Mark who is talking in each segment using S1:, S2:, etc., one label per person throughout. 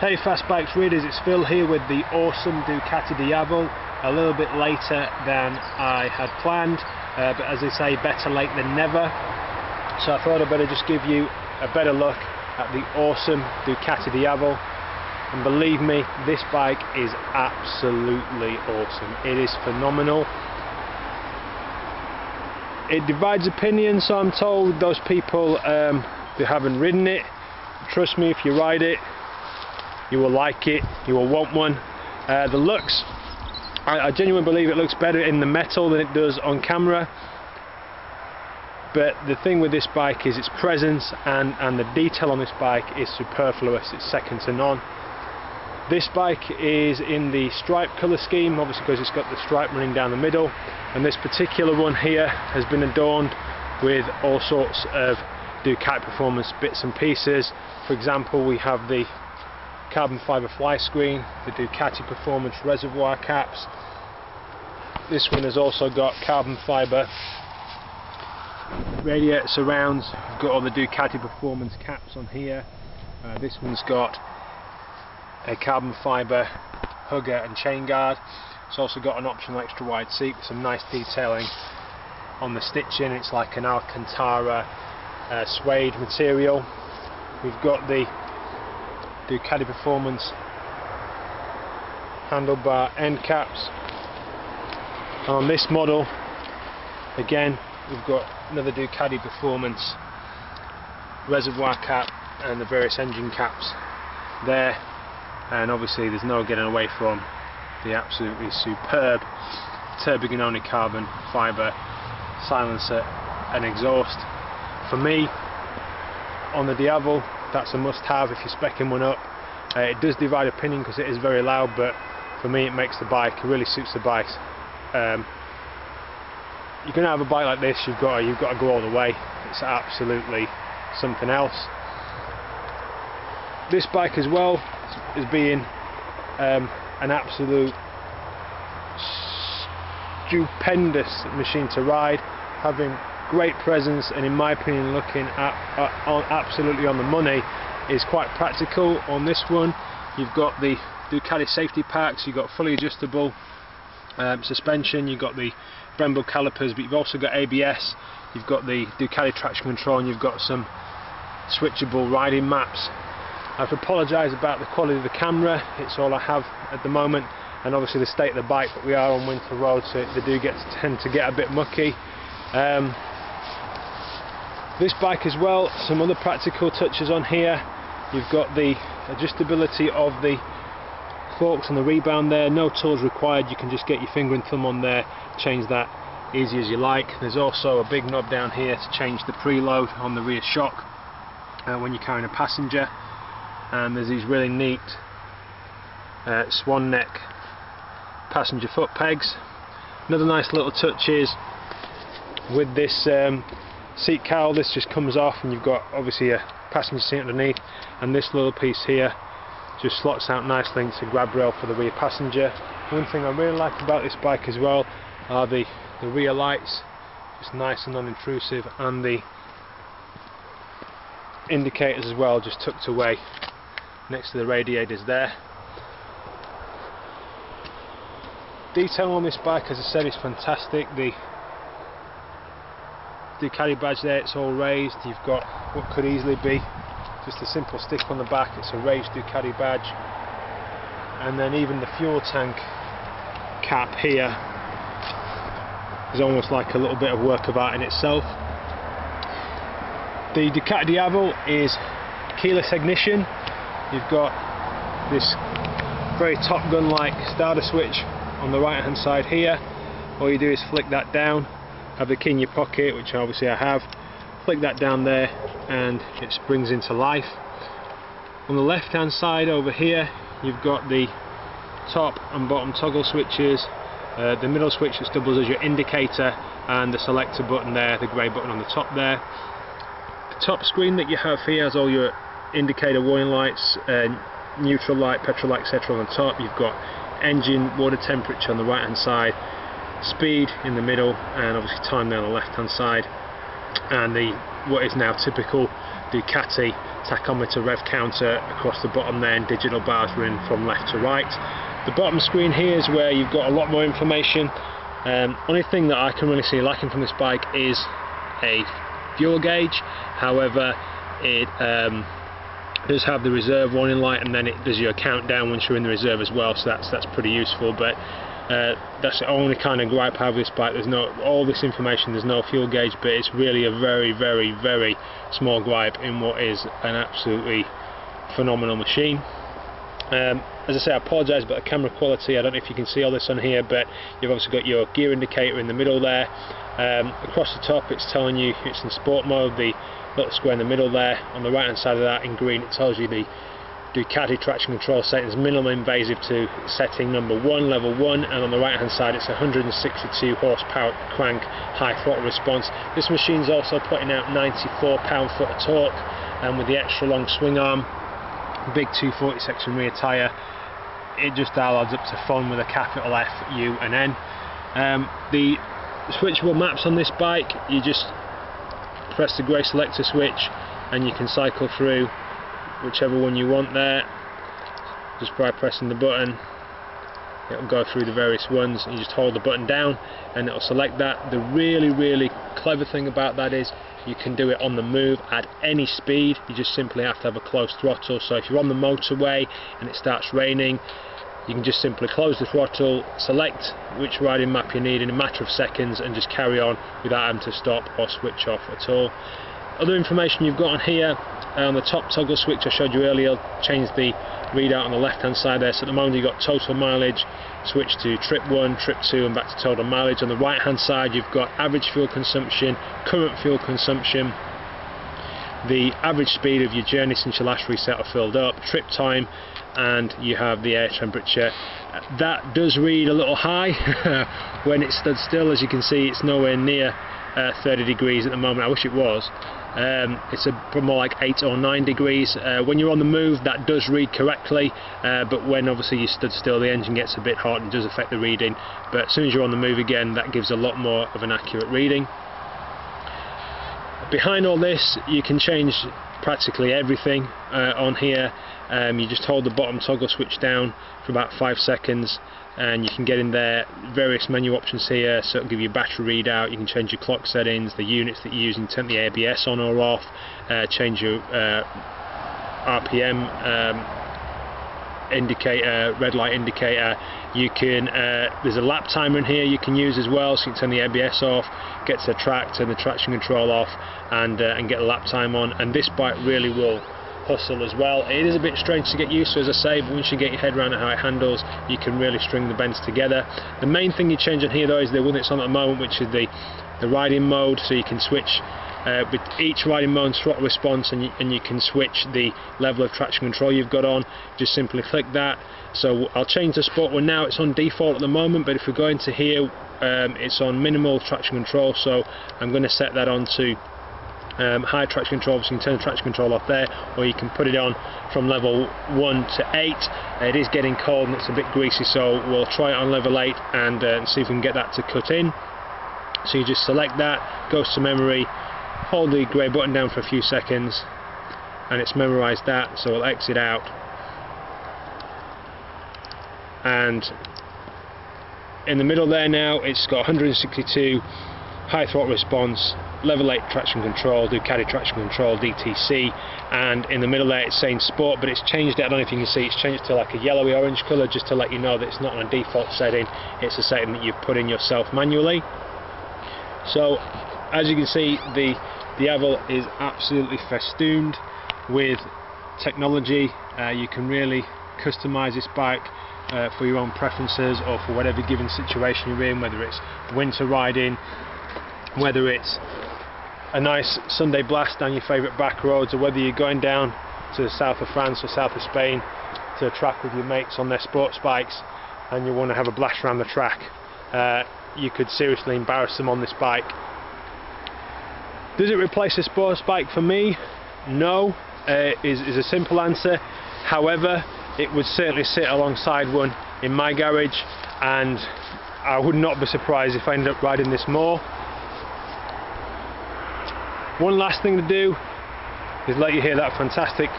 S1: Hey fast bikes readers, it's Phil here with the awesome Ducati Diavel, a little bit later than I had planned, but as they say, better late than never. So I thought I'd better just give you a better look at the awesome Ducati Diavel, and believe me, this bike is absolutely awesome. It is phenomenal. It divides opinion, so I'm told, those people who haven't ridden it. Trust me, if you ride it, you will like it, you will want one. The looks, I genuinely believe it looks better in the metal than it does on camera. But the thing with this bike is its presence, and the detail on this bike is superfluous, it's second to none. This bike is in the stripe colour scheme, obviously because it's got the stripe running down the middle, and this particular one here has been adorned with all sorts of Ducati Performance bits and pieces. For example, we have the carbon fibre fly screen, the Ducati Performance reservoir caps. This one has also got carbon fibre radiator surrounds. We've got all the Ducati Performance caps on here. This one's got a carbon fibre hugger and chain guard. It's also got an optional extra wide seat with some nice detailing on the stitching. It's like an Alcantara suede material. We've got the Ducati Performance handlebar end caps. On this model, again, we've got another Ducati Performance reservoir cap and the various engine caps there. And obviously there's no getting away from the absolutely superb Turbiganoni carbon fibre silencer and exhaust. For me, on the Diavel, that's a must-have if you're speccing one up. It does divide opinion because it is very loud, but for me it makes the bike, it really suits the bikes. You're going to have a bike like this, you've got to go all the way. It's absolutely something else. This bike as well is being an absolute stupendous machine to ride, having great presence, and in my opinion looking absolutely on the money. Is quite practical on this one. You've got the Ducati safety packs, you've got fully adjustable suspension, you've got the Brembo calipers, but you've also got ABS, you've got the Ducati traction control, and you've got some switchable riding maps. I have to apologise about the quality of the camera, it's all I have at the moment, and obviously the state of the bike, but we are on winter roads, so they do tend to get a bit mucky. This bike as well, some other practical touches on here. You've got the adjustability of the forks and the rebound there, no tools required, you can just get your finger and thumb on there, change that easy as you like. There's also a big knob down here to change the preload on the rear shock when you're carrying a passenger, and there's these really neat swan neck passenger foot pegs. Another nice little touch is with this seat cowl, this just comes off and you've got obviously a passenger seat underneath, and this little piece here just slots out nicely into a grab rail for the rear passenger. One thing I really like about this bike as well are the rear lights, just nice and non-intrusive, and the indicators as well, just tucked away next to the radiators there. Detail on this bike, as I said, is fantastic. The Ducati badge there, it's all raised. You've got what could easily be just a simple stick on the back, it's a raised Ducati badge, and then even the fuel tank cap here is almost like a little bit of work of art in itself. The Ducati Diavel is keyless ignition. You've got this very Top Gun like starter switch on the right hand side here. All you do is flick that down, have the key in your pocket, which obviously I have, flick that down there and it springs into life. On the left hand side over here you've got the top and bottom toggle switches, the middle switch that doubles as your indicator, and the selector button there, the grey button on the top there. The top screen that you have here has all your indicator warning lights, neutral light, petrol light, etc. on the top. You've got engine water temperature on the right hand side, speed in the middle, and obviously time there on the left hand side. and what is now typical Ducati tachometer rev counter across the bottom there, and digital bars running from left to right. The bottom screen here is where you've got a lot more information. Only thing that I can really see lacking from this bike is a fuel gauge. However, it does have the reserve warning light, and then it does your countdown once you're in the reserve as well, so that's pretty useful. But that's the only kind of gripe I have with this bike. There's no all this information, there's no fuel gauge, but it's really a very, very, very small gripe in what is an absolutely phenomenal machine. As I say, I apologise about the camera quality. I don't know if you can see all this on here, but you've obviously got your gear indicator in the middle there. Across the top it's telling you it's in sport mode, the little square in the middle there. On the right hand side of that in green it tells you the Ducati traction control settings, minimum invasive to setting number 1, level 1, and on the right hand side it's 162 horsepower crank, high throttle response. This machine's also putting out 94 pound-foot of torque, and with the extra long swing arm, big 240 section rear tyre, it just all adds up to fun with a capital F, U and N. The switchable maps on this bike, you just press the grey selector switch and you can cycle through whichever one you want there, just by pressing the button. It'll go through the various ones, and you just hold the button down and it'll select that. The really clever thing about that is you can do it on the move at any speed. You just simply have to have a closed throttle. So if you're on the motorway and it starts raining, you can just simply close the throttle, select which riding map you need in a matter of seconds, and just carry on without having to stop or switch off at all. Other information you've got on here, on the top toggle switch I showed you earlier, changed the readout on the left hand side there. So at the moment you've got total mileage, switch to trip 1, trip 2 and back to total mileage. On the right hand side you've got average fuel consumption, current fuel consumption, the average speed of your journey since your last reset or filled up, trip time, and you have the air temperature. That does read a little high when it stood still. As you can see, it's nowhere near 30 degrees at the moment. I wish it was. It's more like 8 or 9 degrees. When you're on the move that does read correctly, but when obviously you stood still the engine gets a bit hot and does affect the reading, but as soon as you're on the move again that gives a lot more of an accurate reading. Behind all this you can change practically everything on here. You just hold the bottom toggle switch down for about 5 seconds and you can get in there various menu options here, so it'll give you a battery readout. You can change your clock settings, the units that you're using, turn the ABS on or off, change your RPM indicator, red light indicator. You can there's a lap timer in here you can use as well, so you can turn the ABS off, get to the track, turn the traction control off, and get the lap time on. And this bike really will hustle as well. It is a bit strange to get used to, as I say, but once you get your head around how it handles, you can really string the bends together. The main thing you change on here though is the one that's on at the moment, which is the riding mode, so you can switch with each riding mode throttle response, and you can switch the level of traction control you've got on. Just simply click that. So I'll change the sport one now. It's on default at the moment, but if we go into here, it's on minimal traction control, so I'm going to set that on to high traction control, so you can turn the traction control off there, or you can put it on from level 1 to 8. It is getting cold and it's a bit greasy, so we'll try it on level 8 and see if we can get that to cut in. So you just select that, goes to memory, hold the grey button down for a few seconds and it's memorised that, so we'll exit out. And in the middle there now it's got 162 high throttle response, level 8 traction control, Ducati traction control, DTC, and in the middle there it's saying sport, but it's changed it. I don't know if you can see, it's changed it to like a yellowy orange colour, just to let you know that it's not on a default setting, it's a setting that you've put in yourself manually. So as you can see, the Diavel is absolutely festooned with technology. You can really customise this bike for your own preferences or for whatever given situation you're in, whether it's winter riding, whether it's a nice Sunday blast down your favourite back roads, or whether you're going down to the south of France or south of Spain to a track with your mates on their sports bikes and you want to have a blast around the track. You could seriously embarrass them on this bike. Does it replace a sports bike for me? No, is a simple answer. However, it would certainly sit alongside one in my garage, and I would not be surprised if I ended up riding this more. One last thing to do is let you hear that fantastic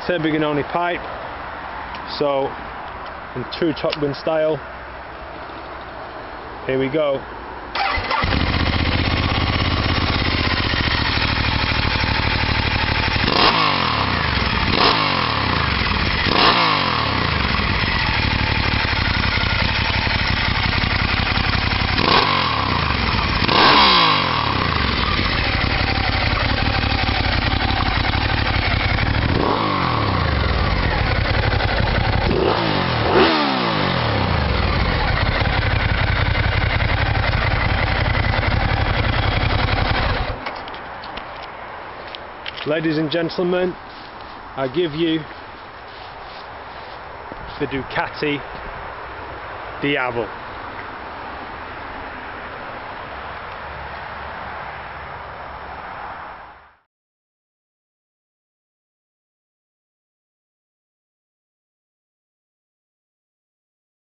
S1: Terbiganoni pipe. So, in true Top Gun style, here we go. Ladies and gentlemen, I give you the Ducati Diavel.